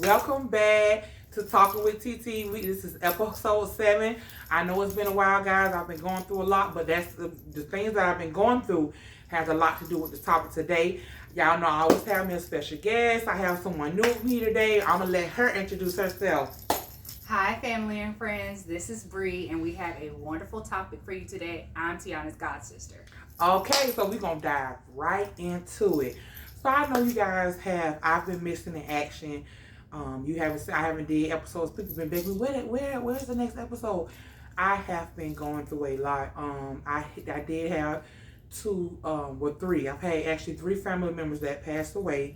Welcome back to Talking with TT. This is episode 7. I know it's been a while, guys. I've been going through a lot, but that's the things that I've been going through has a lot to do with the topic today. Y'all know I always have me a special guest. I have someone new with me today. I'm going to let her introduce herself. Hi, family and friends. This is Bree, and we have a wonderful topic for you today. I'm Tiana's god sister. Okay, so we're going to dive right into it. So I know you guys I've been missing in action. I haven't did episodes. People been begging me, where's the next episode? I have been going through a lot. I did have three. I've had actually 3 family members that passed away.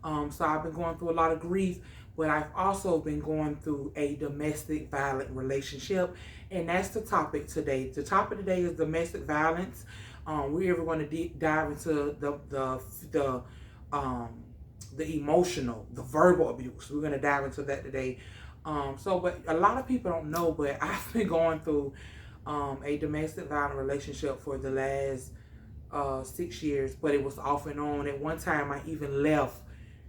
So I've been going through a lot of grief, but I've also been going through a domestic violent relationship, and that's the topic today. The topic today is domestic violence. We're ever going to dive into the emotional, the verbal abuse. We're going to dive into that today. But a lot of people don't know, but I've been going through a domestic violent relationship for the last 6 years, but it was off and on. At one time, I even left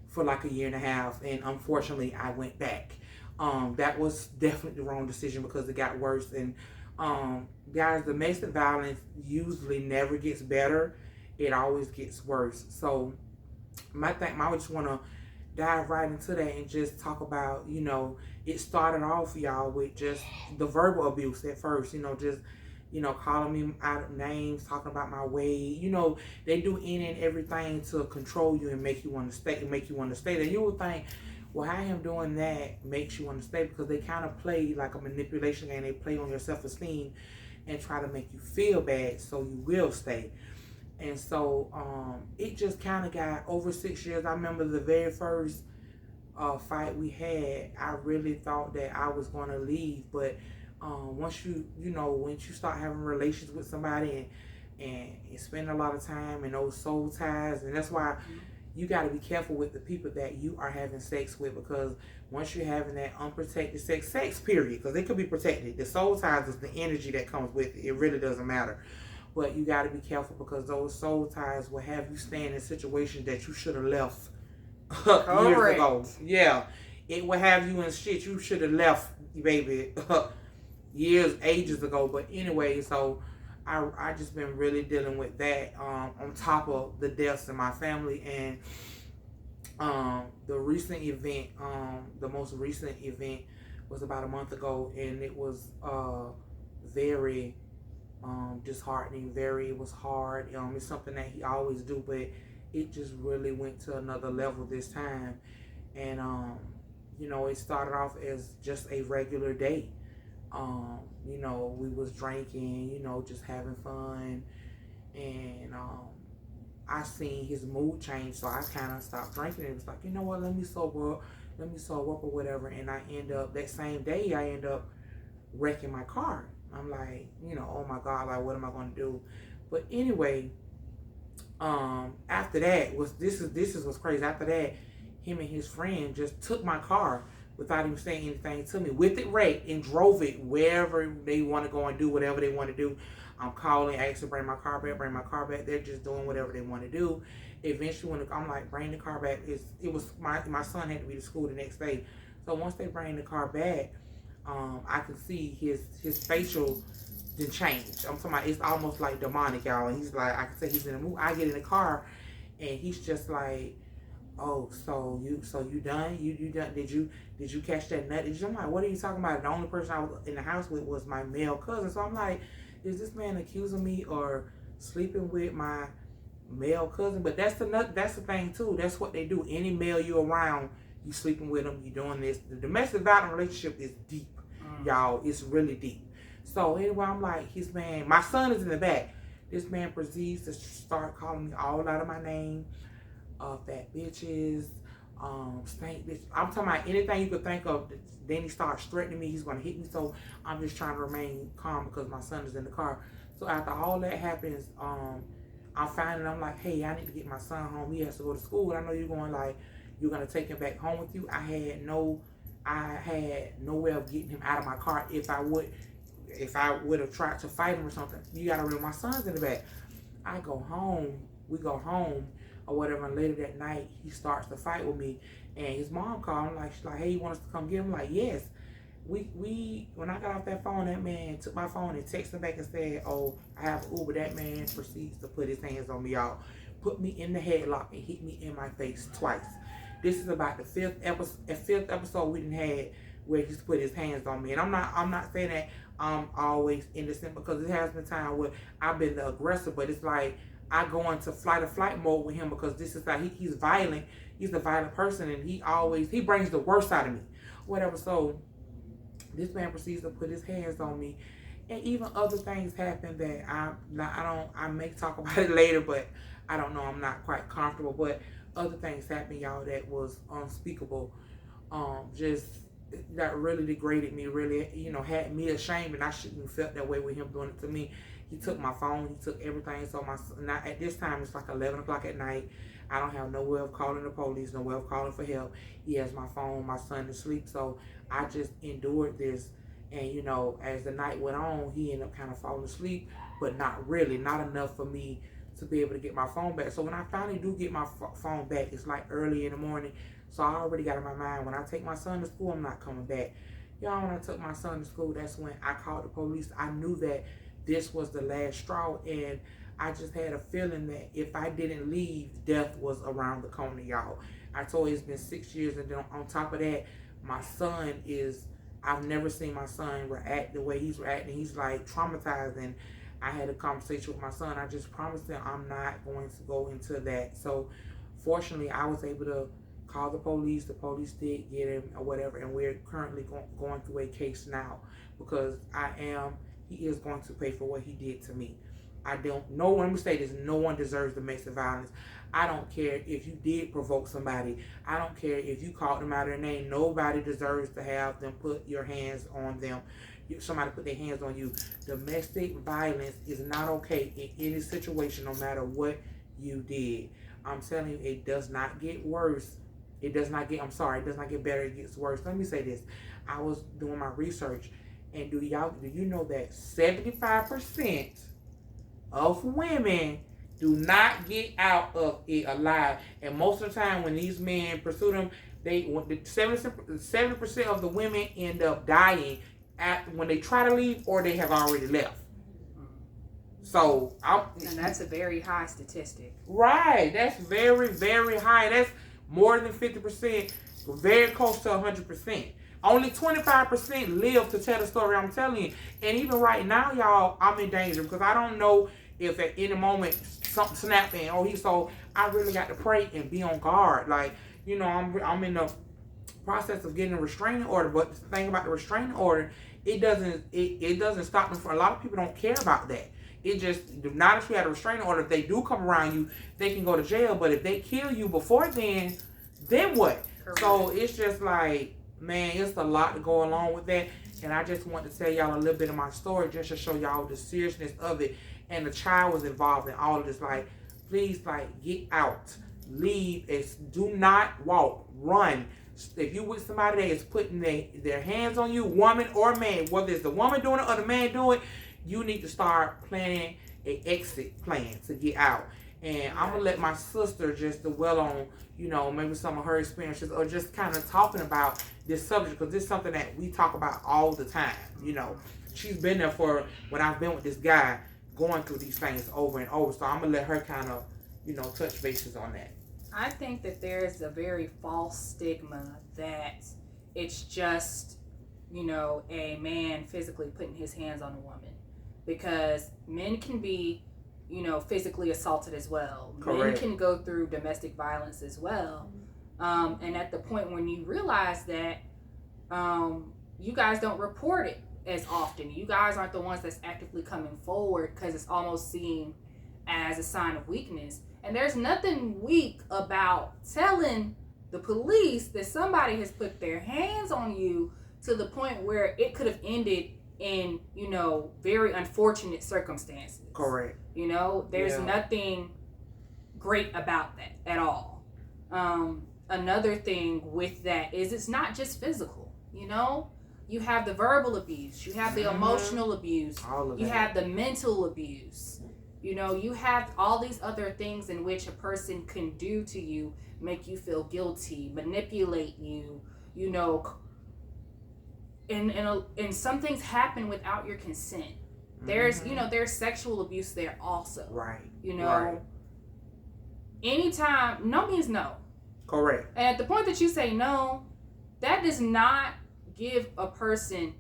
for like a year and a half, and unfortunately, I went back. That was definitely the wrong decision because it got worse. And guys, domestic violence usually never gets better. It always gets worse. So I just want to dive right into that and just talk about, it started off, y'all, with just the verbal abuse at first, just, calling me out of names, talking about my weight. They do any and everything to control you and make you want to stay, there. You would think, well, how him doing that makes you want to stay, because they kind of play like a manipulation game. They play on your self-esteem and try to make you feel bad so you will stay. And so it just kind of got over 6 years. I remember the very first fight we had, I really thought that I was going to leave. But once once you start having relations with somebody and spend a lot of time in those soul ties, and that's why you got to be careful with the people that you are having sex with, because once you're having that unprotected sex period, because it could be protected. The soul ties is the energy that comes with it. It really doesn't matter. But you got to be careful, because those soul ties will have you stand in situations that you should have left years ago. Yeah. It will have you in shit you should have left, baby, ages ago. But anyway, so I just been really dealing with that on top of the deaths in my family. And the most recent event was about a month ago, and it was very disheartening. It was hard. It's something that he always do, but it just really went to another level this time. And it started off as just a regular day. We was drinking, just having fun, and I seen his mood change, so I kind of stopped drinking. It was like, you know what, let me sober up or whatever. And that same day I end up wrecking my car. I'm like, oh my God, like, what am I going to do? But anyway, after that, this is what's crazy. After that, him and his friend just took my car without even saying anything to me, with it wrecked, and drove it wherever they want to go and do whatever they want to do. I'm calling, asking to bring my car back. They're just doing whatever they want to do. Eventually, when I'm like, bring the car back, my son had to be to school the next day. So once they bring the car back, I can see his facial didn't change. I'm talking about, it's almost like demonic, y'all. And he's like, I can say he's in the mood. I get in the car, and he's just like, oh, so you done? You done? Did you catch that nut? I'm like, what are you talking about? The only person I was in the house with was my male cousin. So I'm like, is this man accusing me or sleeping with my male cousin? But that's the thing too. That's what they do. Any male you around, you sleeping with them, you doing this. The domestic violence relationship is deep, y'all. It's really deep. So anyway, I'm like, my son is in the back. This man proceeds to start calling me all out of my name, fat bitches, stank bitch. I'm talking about anything you could think of. Then he starts threatening me. He's going to hit me. So I'm just trying to remain calm because my son is in the car. So after all that happens, I'm like, hey, I need to get my son home. He has to go to school. And I know you're going to take him back home with you. I had no way of getting him out of my car. If I would have tried to fight him or something. You got to remember, my son's in the back. We go home. or whatever. And later that night, he starts to fight with me, and his mom called him like, she's like, hey, you want us to come get him? Like, yes. We when I got off that phone, that man took my phone and texted back and said, oh, I have Uber. That man proceeds to put his hands on me, y'all. Put me in the headlock and hit me in my face twice. This is about the fifth episode we done had where he's put his hands on me. And I'm not saying that I'm always innocent, because it has been time where I've been the aggressor, but it's like I go into fight or flight mode with him, because this is like he's violent. He's a violent person, and he brings the worst out of me. Whatever. So this man proceeds to put his hands on me, and even other things happen that I may talk about it later, but I don't know. I'm not quite comfortable. But other things happened, y'all, that was unspeakable. Just that really degraded me. Really, had me ashamed, and I shouldn't have felt that way with him doing it to me. He took my phone. He took everything. So now at this time it's like 11 o'clock at night. I don't have no way of calling the police, no way of calling for help. He has my phone. My son is asleep. So I just endured this. And, as the night went on, he ended up kind of falling asleep, but not really, not enough for me to be able to get my phone back. So when I finally do get my phone back, it's like early in the morning. So I already got in my mind, when I take my son to school, I'm not coming back. Y'all, when I took my son to school, that's when I called the police. I knew that this was the last straw, and I just had a feeling that if I didn't leave, death was around the corner, y'all. I told you it's been 6 years, and then on top of that, my son I've never seen my son react the way he's reacting. He's like traumatized, and I had a conversation with my son. I just promised him I'm not going to go into that. So fortunately, I was able to call the police. The police did get him or whatever, and we're currently going through a case now, because he is going to pay for what he did to me. Let me say this, no one deserves domestic violence. I don't care if you did provoke somebody. I don't care if you called them out of their name. Nobody deserves to have them put your hands on them. Somebody put their hands on you. Domestic violence is not okay in any situation, no matter what you did. I'm telling you, it does not get worse. It does not get better, it gets worse. Let me say this. I was doing my research, and do you know that 75% of women do not get out of it alive? And most of the time when these men pursue them, 70% of the women end up dying when they try to leave, or they have already left. So and that's a very high statistic. Right. That's very, very high. That's more than 50%, very close to 100%. Only 25% live to tell the story I'm telling you. And even right now, y'all, I'm in danger, because I don't know if at any moment something snap in. So I really got to pray and be on guard. Like, I'm in the process of getting a restraining order, but the thing about the restraining order, it doesn't stop them. For a lot of people don't care about that. It just, not if you had a restraining order, if they do come around you, they can go to jail. But if they kill you before then what? Correct. So it's just like, man, it's a lot to go along with that. And I just want to tell y'all a little bit of my story, just to show y'all the seriousness of it. And the child was involved in all of this. Like, please, get out. Leave. Do not walk. Run. If you with somebody that is putting their hands on you, woman or man, whether it's the woman doing it or the man doing it, you need to start planning an exit plan to get out. And I'm going to let my sister just dwell on, maybe some of her experiences, or just kind of talking about this subject, because this is something that we talk about all the time. She's been there for when I've been with this guy, going through these things over and over. So I'm going to let her kind of, touch bases on that. I think that there's a very false stigma that it's just, a man physically putting his hands on a woman, because men can be, physically assaulted as well. Correct. Men can go through domestic violence as well. And at the point when you realize that you guys don't report it as often, you guys aren't the ones that's actively coming forward, because it's almost seen as a sign of weakness. And there's nothing weak about telling the police that somebody has put their hands on you to the point where it could have ended in, very unfortunate circumstances. Correct. There's nothing great about that at all. Another thing with that is it's not just physical, You have the verbal abuse, you have the emotional abuse, you have the mental abuse. You know, you have all these other things in which a person can do to you, make you feel guilty, manipulate you, you know, and some things happen without your consent. There's, you know, there's sexual abuse there also. Right. You know, Right. anytime, no means no. Correct. And at the point that you say no, that does not give a person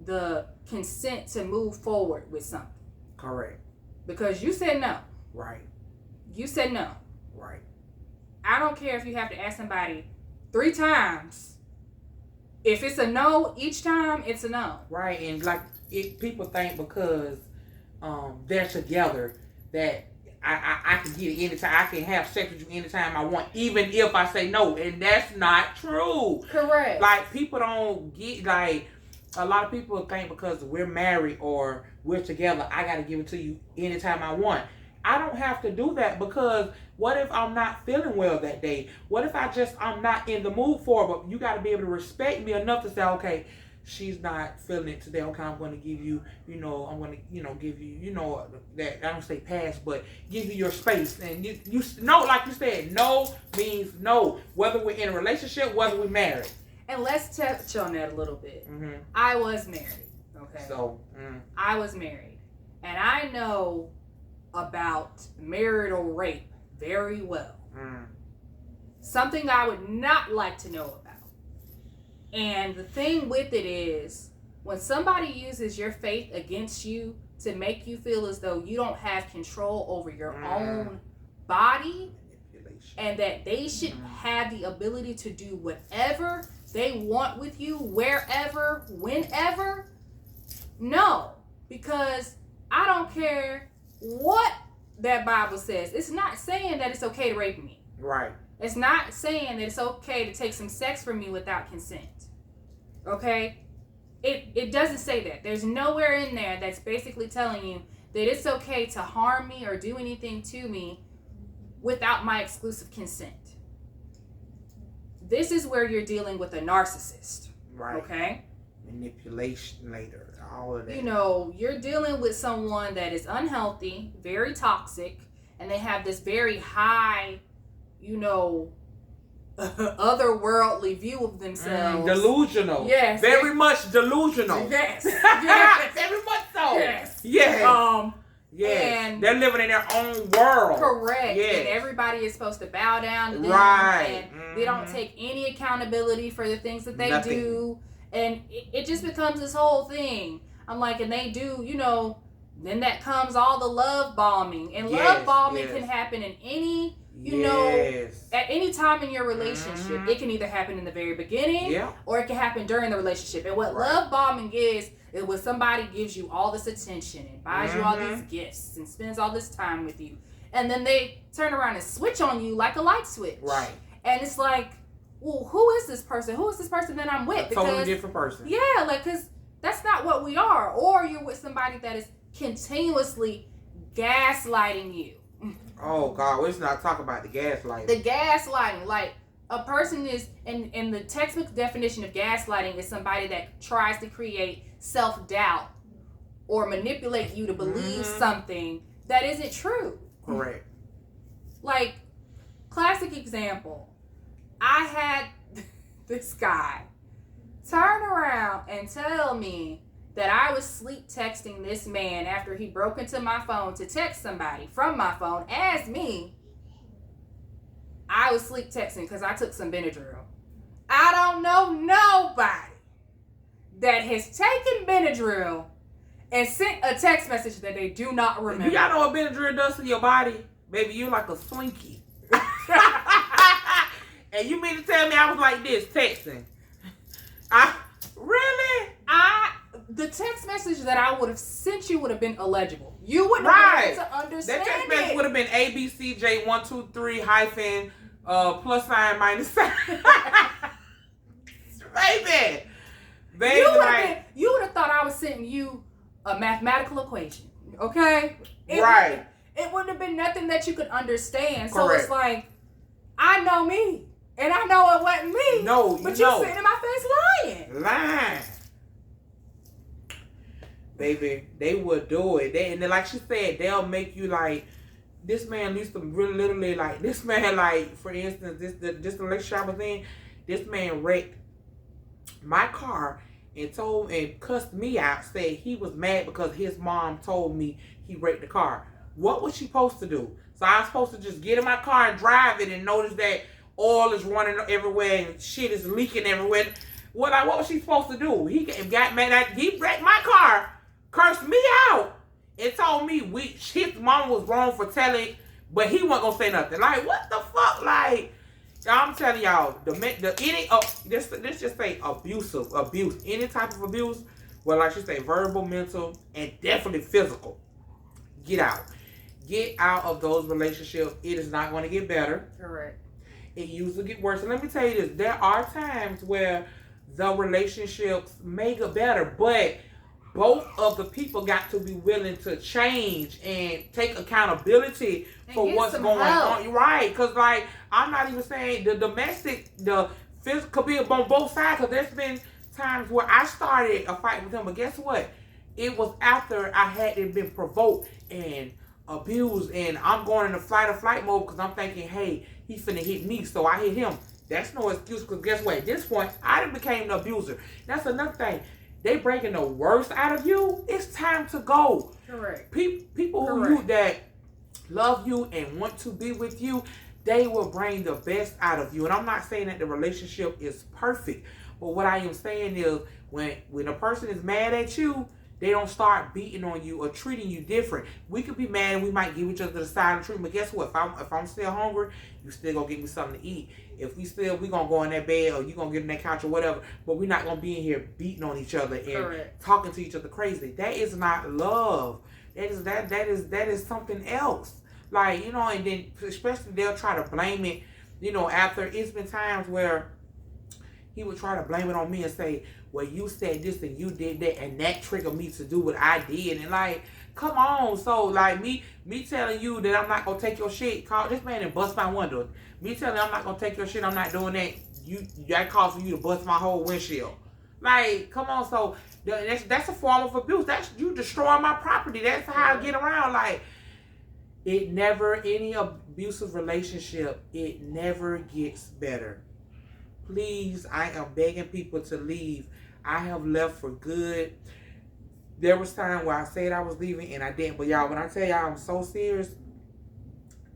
the consent to move forward with something. Correct. Because you said no. Right. You said no. Right. I don't care if you have to ask somebody 3 times. If it's a no each time, it's a no. Right. And like people think because they're together that I can get it anytime. I can have sex with you anytime I want, even if I say no. And that's not true. Correct. Like, people don't get, like, a lot of people think because we're married or we're together, I got to give it to you anytime I want. I don't have to do that, because what if I'm not feeling well that day? What if I'm not in the mood for it? But you got to be able to respect me enough to say, okay, she's not feeling it today. Okay, I'm going to give you, I'm going to, give you, that, I don't say pass, but give you your space. And you know, like you said, no means no. Whether we're in a relationship, whether we're married. And let's touch on that a little bit. Mm-hmm. I was married, okay? So, I was married. And I know about marital rape very well. Something I would not like to know about. And the thing with it is, when somebody uses your faith against you to make you feel as though you don't have control over your own body, and that they should have the ability to do whatever they want with you, wherever, whenever, no. Because I don't care what that Bible says. It's not saying that it's okay to rape me. Right. It's not saying that it's okay to take some sex from me without consent. Okay? It doesn't say that. There's nowhere in there that's basically telling you that it's okay to harm me or do anything to me without my exclusive consent. This is where you're dealing with a narcissist. Right. Okay? Manipulation later. All of that. You're dealing with someone that is unhealthy, very toxic, and they have this very high, otherworldly view of themselves. Delusional. Yes. Very much delusional. Yes. Yes. Very much so. Yes. Yes. Yes. And they're living in their own world. Correct. Yes. And everybody is supposed to bow down to them. Right. And they don't take any accountability for the things that they Nothing. do. And it just becomes this whole thing. I'm like, and they do, then that comes all the love bombing. And love bombing can happen in any, at any time in your relationship. It can either happen in the very beginning or it can happen during the relationship. And what love bombing is when somebody gives you all this attention and buys you all these gifts and spends all this time with you. And then they turn around and switch on you like a light switch. Right. And it's like, well, who is this person? Who is this person that I'm with? A totally different person. Yeah, because that's not what we are. Or you're with somebody that is continuously gaslighting you. Oh, God, let's not talk about the gaslighting. The gaslighting, like a person is, in the textbook definition of gaslighting is somebody that tries to create self-doubt or manipulate you to believe something that isn't true. Correct. Like, classic example. I had this guy turn around and tell me that I was sleep texting this man after he broke into my phone to text somebody from my phone as me. I was sleep texting because I took some Benadryl. I don't know nobody that has taken Benadryl and sent a text message that they do not remember. Do y'all know what Benadryl does to your body? Baby, you like a slinky. And you mean to tell me I was like this, texting? Really? The text message that I would have sent you would have been illegible. You wouldn't have been able to understand that text message would have been ABCJ123 hyphen plus sign minus sign. Baby. You would have thought I was sending you a mathematical equation. Okay? It wouldn't have been nothing that you could understand. Correct. So it's like, I know me. And I know it wasn't me. No, but you're sitting in my face lying. baby, they will do it. And then, like she said, they'll make you like, this man used to really literally like, this man, like, for instance, this relationship I was in, this man wrecked my car and cussed me out, said he was mad because his mom told me he wrecked the car. What was she supposed to do? So I was supposed to just get in my car and drive it and notice that oil is running everywhere and shit is leaking everywhere. What was she supposed to do? He got mad. He wrecked my car, cursed me out, and told me his mom was wrong for telling, but he wasn't gonna say nothing. Like, what the fuck? Like, I'm telling y'all, let's just say abuse, any type of abuse, well, like she say, verbal, mental, and definitely physical. Get out of those relationships. It is not going to get better. Correct. It usually get worse. And let me tell you this: there are times where the relationships may get better, but both of the people got to be willing to change and take accountability for what's going on. Right? Because, like, I'm not even saying the physical could be on both sides. Because there's been times where I started a fight with him, but guess what? It was after I had been provoked and abused, and I'm going into fight or flight mode because I'm thinking, hey, he's finna hit me, so I hit him. That's no excuse, because guess what? At this point, I done became the abuser. That's another thing. They breaking the worst out of you. It's time to go. Correct. People who that love you and want to be with you, they will bring the best out of you. And I'm not saying that the relationship is perfect, but what I am saying is when a person is mad at you, they don't start beating on you or treating you different. We could be mad and we might give each other the silent treatment. But guess what? If I'm still hungry, you still gonna give me something to eat. If we gonna go in that bed or you gonna get in that couch or whatever. But we're not gonna be in here beating on each other and Correct. talking to each other crazy. That is not love. That is something else. Like, and then especially they'll try to blame it. After it's been times where he would try to blame it on me and say, well, you said this and you did that, and that triggered me to do what I did. And like, come on. So like me telling you that I'm not gonna take your shit, call this man and bust my window. Me telling you I'm not gonna take your shit, I'm not doing that. That calls for you to bust my whole windshield. Like, come on. So that's a form of abuse. That's you destroying my property. That's how I get around. Like, any abusive relationship, it never gets better. Please, I am begging people to leave. I have left for good. There was time where I said I was leaving and I didn't. But y'all, when I tell y'all I'm so serious,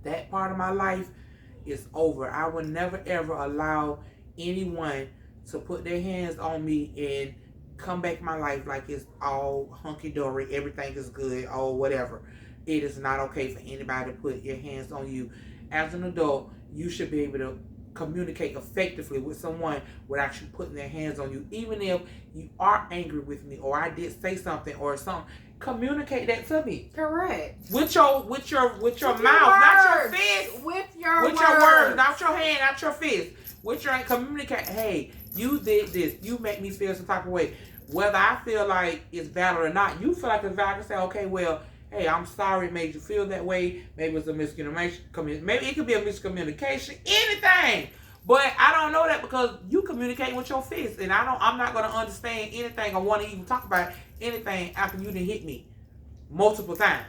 that part of my life is over. I will never ever allow anyone to put their hands on me and come back in my life like it's all hunky-dory, everything is good, or whatever. It is not okay for anybody to put your hands on you. As an adult, you should be able to communicate effectively with someone without you putting their hands on you. Even if you are angry with me or I did say something or something, communicate that to me. Correct. With your mouth, not your fist. With your words, not your hand, not your fist. With your communicate. Hey, you did this. You make me feel some type of way. Whether I feel like it's valid or not, you feel like it's valid. I can say, okay, well, hey, I'm sorry it made you feel that way. Maybe it's a miscommunication. Maybe it could be a miscommunication. Anything. But I don't know that because you communicate with your fist. And I'm not going to understand anything or want to even talk about anything after you done hit me multiple times.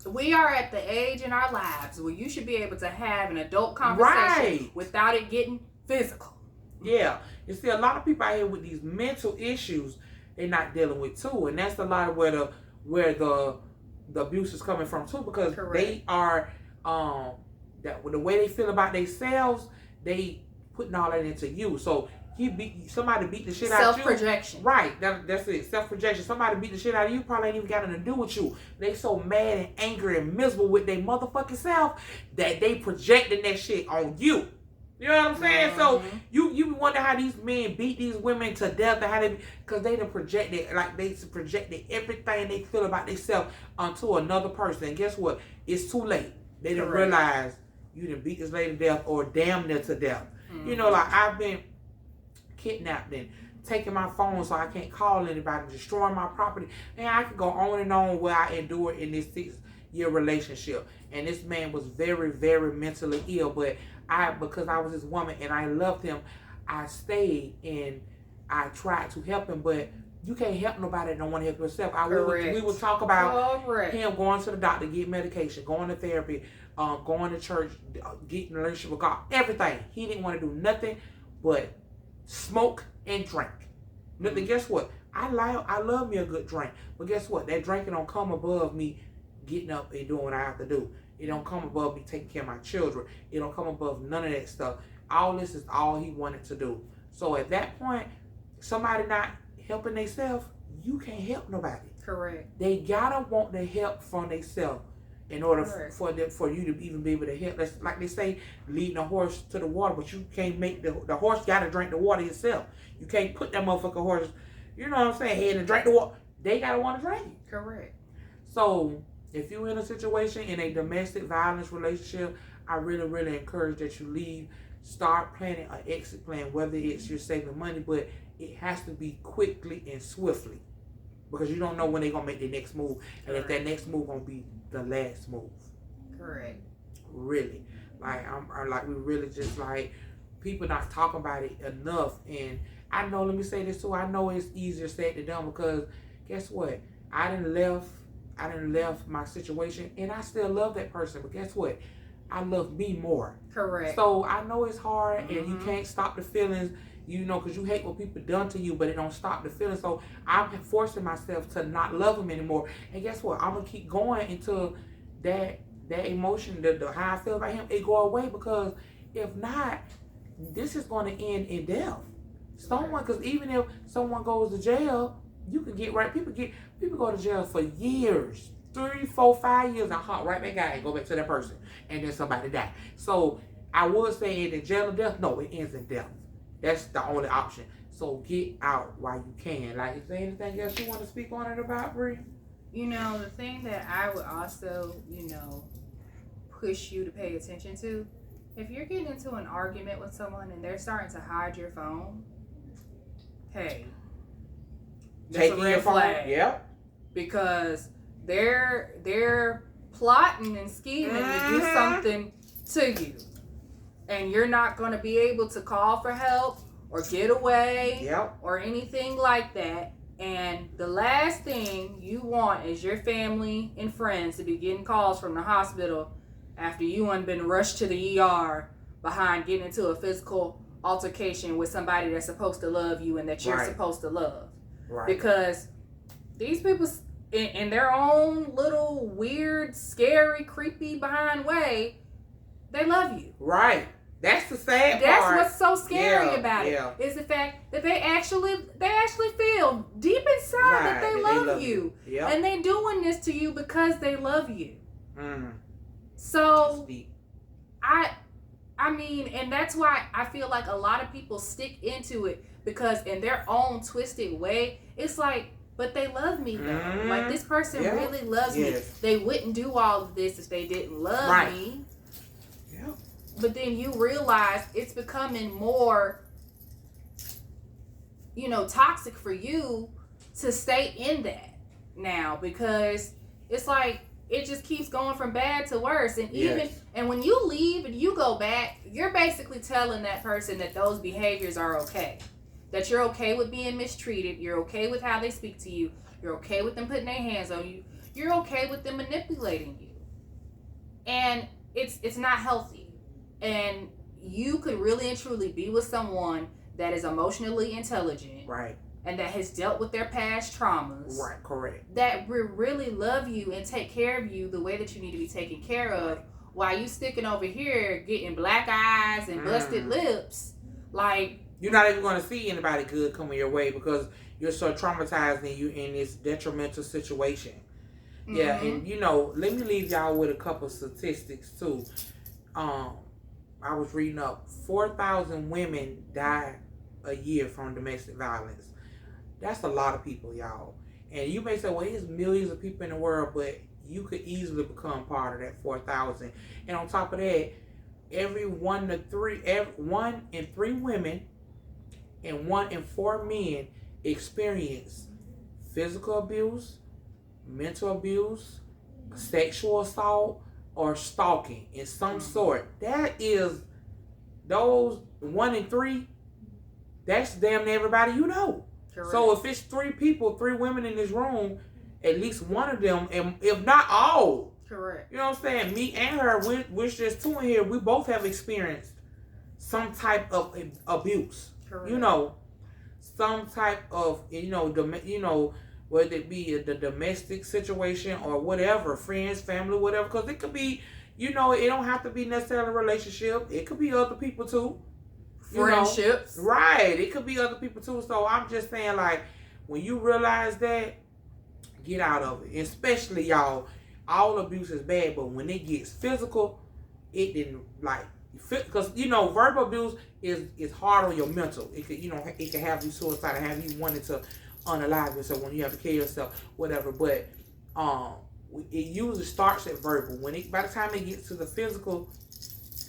We are at the age in our lives where you should be able to have an adult conversation without it getting physical. Yeah. You see, a lot of people out here with these mental issues they're not dealing with too. And that's a lot of where the abuse is coming from too, because they are the way they feel about themselves, they putting all that into you. So somebody beat the shit out of you. Self-projection. Right. That's it. Self-projection. Somebody beat the shit out of you, probably ain't even got nothing to do with you. They so mad and angry and miserable with their motherfucking self that they projecting that shit on you. You know what I'm saying? Mm-hmm. So you wonder how these men beat these women to death, and how because they done projected, like they projected everything they feel about themselves onto another person. And guess what? It's too late. They didn't realize you done beat this lady to death or damn near to death. Mm-hmm. You know, like I've been kidnapped and taking my phone so I can't call anybody, destroying my property. And I could go on and on where I endured in this 6-year relationship. And this man was very, very mentally ill, but because I was his woman and I loved him, I stayed and I tried to help him. But You can't help nobody that don't want to help yourself. Correct. We would talk about Correct. him going to the doctor, get medication, going to therapy, going to church, getting a relationship with God, everything. He didn't want to do nothing but smoke and drink. Nothing. Guess what? I love me a good drink, but guess what? That drinking don't come above me getting up and doing what I have to do. It don't come above me taking care of my children. It don't come above none of that stuff. All this is all he wanted to do. So at that point, somebody not helping themselves, you can't help nobody. Correct. They gotta want the help from themselves in order for you to even be able to help. That's like they say, leading a horse to the water, but you can't make the horse gotta drink the water itself. You can't put that motherfucking horse, you know what I'm saying, head and drink the water. They gotta want to drink it. Correct. So if you're in a situation in a domestic violence relationship, I really, really encourage that you leave. Start planning an exit plan, whether it's you're saving money, but it has to be quickly and swiftly, because you don't know when they're gonna make the next move, and if that next move gonna be the last move. Correct. Really, like I'm like we really just like people not talking about it enough. And I know, let me say this too. I know it's easier said than done, because guess what? I didn't left my situation, and I still love that person. But guess what? I love me more. Correct. So I know it's hard, and you can't stop the feelings, you know, because you hate what people done to you, but it don't stop the feelings. So I'm forcing myself to not love them anymore. And guess what? I'm gonna keep going until that emotion, the how I feel about him, it go away. Because if not, this is going to end in death. Because even if someone goes to jail, you can get right. People go to jail for years, 3, 4, 5 years, and hop right back out and go back to that person, and then somebody die. So I would say in jail or death. No, it ends in death. That's the only option. So get out while you can. Like, is there anything else you want to speak on it about, Bree? You know, the thing that I would also, push you to pay attention to, if you're getting into an argument with someone and they're starting to hide your phone, hey, that's a red flag. Yep. Because they're plotting and scheming to do something to you, and you're not going to be able to call for help or get away or anything like that. And the last thing you want is your family and friends to be getting calls from the hospital after you ain't been rushed to the ER behind getting into a physical altercation with somebody that's supposed to love you and that you're supposed to love. Right. Because these people, in their own little weird, scary, creepy behind way, they love you. Right. That's the sad part. That's what's so scary about it. Is the fact that they actually feel deep inside that they love you. Yep. And they're doing this to you because they love you. So I mean, and that's why I feel like a lot of people stick into it, because in their own twisted way, it's like, but they love me though. Like, this person really loves me. They wouldn't do all of this if they didn't love me. Yeah. But then you realize it's becoming more, toxic for you to stay in that now, because it's like it just keeps going from bad to worse. And and when you leave and you go back, you're basically telling that person that those behaviors are okay. That you're okay with being mistreated. You're okay with how they speak to you. You're okay with them putting their hands on you. You're okay with them manipulating you. And it's not healthy. And you could really and truly be with someone that is emotionally intelligent. Right. And that has dealt with their past traumas. Right, correct. That will really love you and take care of you the way that you need to be taken care of. While you sticking over here getting black eyes and busted lips. Like, you're not even going to see anybody good coming your way because you're so traumatized and you're in this detrimental situation. Yeah, and let me leave y'all with a couple statistics too. I was reading up 4,000 women die a year from domestic violence. That's a lot of people, y'all. And you may say, well, there's millions of people in the world, but you could easily become part of that 4,000. And on top of that, every 1 in 3 women and 1 in 4 men experience physical abuse, mental abuse, sexual assault, or stalking in some sort. That is, those 1 in 3, that's damn near everybody you know. Correct. So if it's 3 people, 3 women in this room, at least one of them, and if not all, correct. You know what I'm saying? Me and her, we're just 2 in here. We both have experienced some type of abuse. Correct. You know, some type of whether it be the domestic situation or whatever, friends, family, whatever. Because it could be, it don't have to be necessarily a relationship. It could be other people too. Friendships. Right. It could be other people too. So I'm just saying, like, when you realize that, get out of it. Especially, y'all, all abuse is bad, but when it gets physical, it didn't, like, because, verbal abuse is hard on your mental. It could, it can have you suicidal, have you wanting to unalive yourself when you have to kill yourself, whatever. But it usually starts at verbal. By the time it gets to the physical,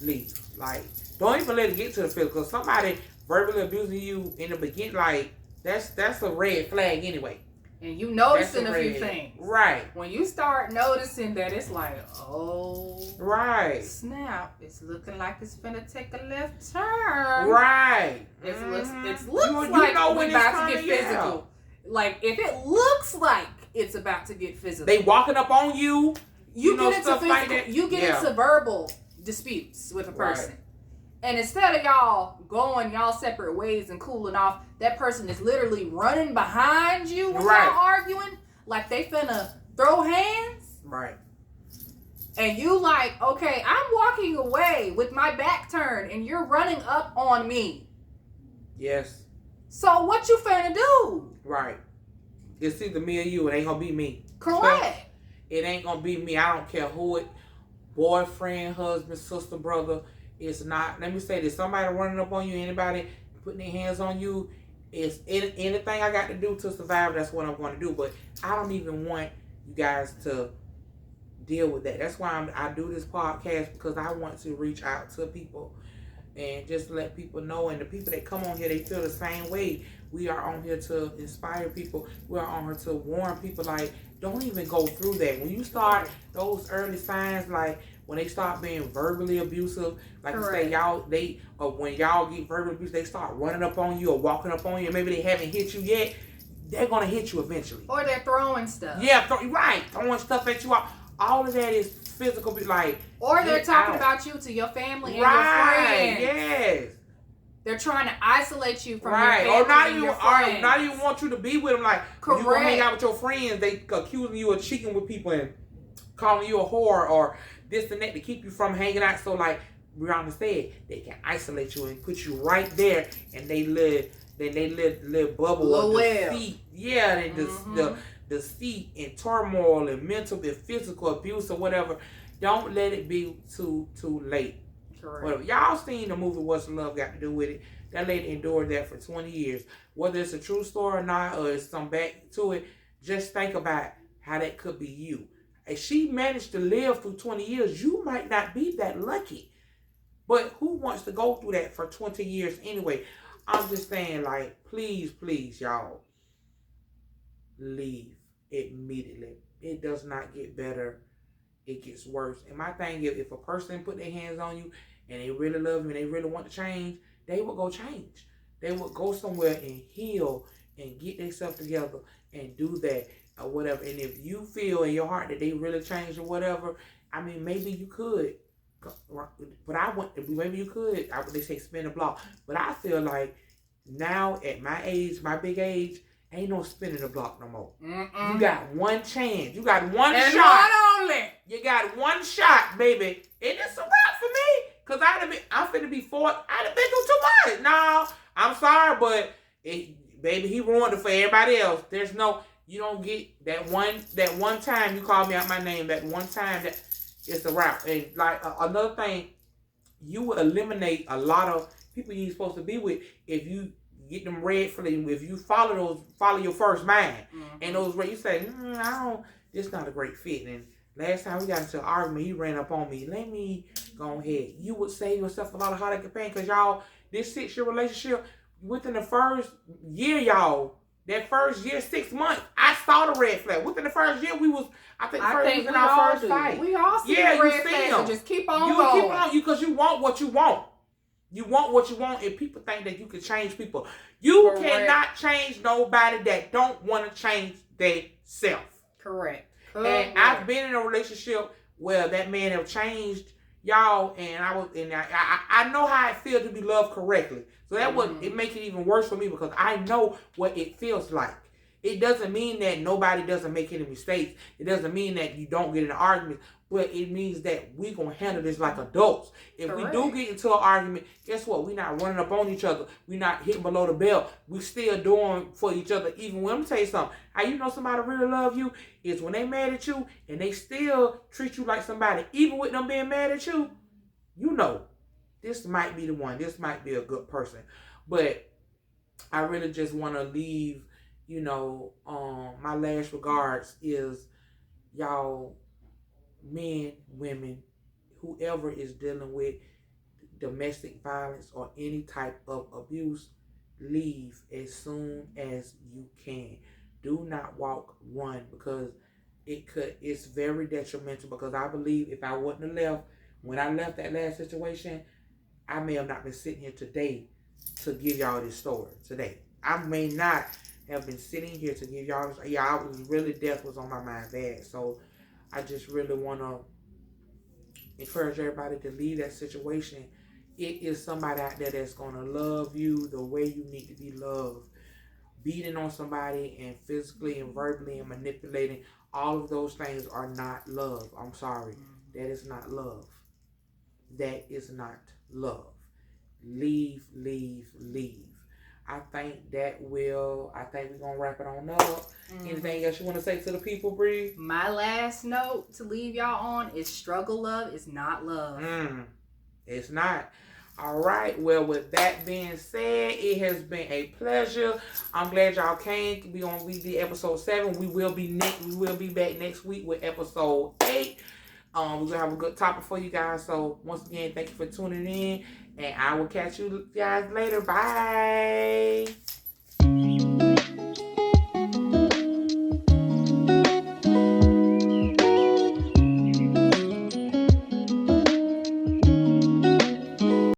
leave. Like, don't even let it get to the physical. Somebody verbally abusing you in the beginning, like, that's a red flag anyway. And you noticing a few things. Right. When you start noticing that, it's like, oh. Right. Snap. It's looking like it's finna take a left turn. Right. It looks like we're about to get physical. Like, if it looks like it's about to get physical. They walking up on you. You get into physical. Like that. You get into verbal disputes with a person. Right. And instead of y'all going y'all separate ways and cooling off, that person is literally running behind you when y'all arguing, like they finna throw hands. Right. And you like, okay, I'm walking away with my back turned and you're running up on me. Yes. So what you finna do? Right. It's either me or you. It ain't gonna be me. Correct. It ain't gonna be me. I don't care who it, boyfriend, husband, sister, brother. It's not. Let me say this: somebody running up on you, anybody putting their hands on you, it's anything I got to do to survive. That's what I'm going to do. But I don't even want you guys to deal with that. That's why I do this podcast, because I want to reach out to people and just let people know. And the people that come on here, they feel the same way. We are on here to inspire people. We are on here to warn people. Like, don't even go through that. When you start those early signs, like when they start being verbally abusive, like you say, when y'all get verbally abused, they start running up on you or walking up on you, and maybe they haven't hit you yet, they're gonna hit you eventually. Or they're throwing stuff. Yeah, throwing stuff at you. All of that is physical, like. Or they're talking about you to your family and your friends. Yes. They're trying to isolate you from your family and your friends. Or not even want you to be with them. Like, correct. You hang out with your friends, they accusing you of cheating with people and calling you a whore or this and that to keep you from hanging out. So, like Brianna said, they can isolate you and put you right there, and they live bubble of deceit. Yeah, and the deceit and turmoil and mental and physical abuse or whatever. Don't let it be too late. Correct. Whatever. Y'all seen the movie What's Love Got to Do with It? That lady endured that for 20 years. Whether it's a true story or not, or it's some back to it, just think about how that could be you. If she managed to live through 20 years, you might not be that lucky. But who wants to go through that for 20 years anyway? I'm just saying, like, please, y'all, leave immediately. It does not get better. It gets worse. And my thing is, if a person put their hands on you and they really love you and they really want to change, they will go change. They will go somewhere and heal and get themselves together and do that or whatever. And if you feel in your heart that they really changed or whatever, I mean, maybe you could. But maybe you could. They say spin the block. But I feel like now at my age, my big age, ain't no spinning the block no more. You got one chance. You got one shot. One only. You got one shot, baby. And it's a wrap for me. Because I'm finna be 40. I'd have been through too much. No, I'm sorry, but baby, he ruined it for everybody else. There's no, you don't get that one time you call me out my name, that one time that it's a wrap. And like another thing, you will eliminate a lot of people you ain't supposed to be with if you get them red flags. If you follow your first mind, and those red, you say, this not a great fit. And last time we got into an argument, he ran up on me. Let me go ahead. You would save yourself a lot of heartache and pain, because y'all, this 6-year relationship, within the first year, y'all, that first year, 6 months, I saw the red flag. Within the first year, I think we was in our first fight. We all see the red flags, so just keep on going. You keep on, because you want what you want. You want what you want, and people think that you can change people. You Correct. cannot change nobody that don't want to change themselves. Correct. And I've been in a relationship where that man have changed y'all, and I know how it feels to be loved correctly. So that would it make it even worse for me because I know what it feels like. It doesn't mean that nobody doesn't make any mistakes. It doesn't mean that you don't get in an argument, but it means that we gonna handle this like adults. If we do get into an argument, guess what? We're not running up on each other. We're not hitting below the belt. We still doing for each other. Even when I'm tell you something, how you know somebody really love you is when they mad at you and they still treat you like somebody, even with them being mad at you. You know, this might be the one. This might be a good person. But I really just want to leave, my last regards is y'all, men, women, whoever is dealing with domestic violence or any type of abuse, leave as soon as you can. Do not walk, run, because it's very detrimental. Because I believe if I wouldn't have left, when I left that last situation, I may have not been sitting here today to give y'all this story today. I may not have been sitting here to give y'all this. Yeah, I was really, death was on my mind bad. So I just really want to encourage everybody to leave that situation. It is somebody out there that's going to love you the way you need to be loved. Beating on somebody and physically and verbally and manipulating, all of those things are not love. I'm sorry. That is not love. That is not love. Leave, leave, leave. I think we're going to wrap it on up. Anything else you want to say to the people, Bree? My last note to leave y'all on is struggle love is not love. It's not. All right. Well, with that being said, it has been a pleasure. I'm glad y'all came. We did episode 7. We will be back next week with episode 8. We're going to have a good topic for you guys. So, once again, thank you for tuning in. And I will catch you guys later. Bye.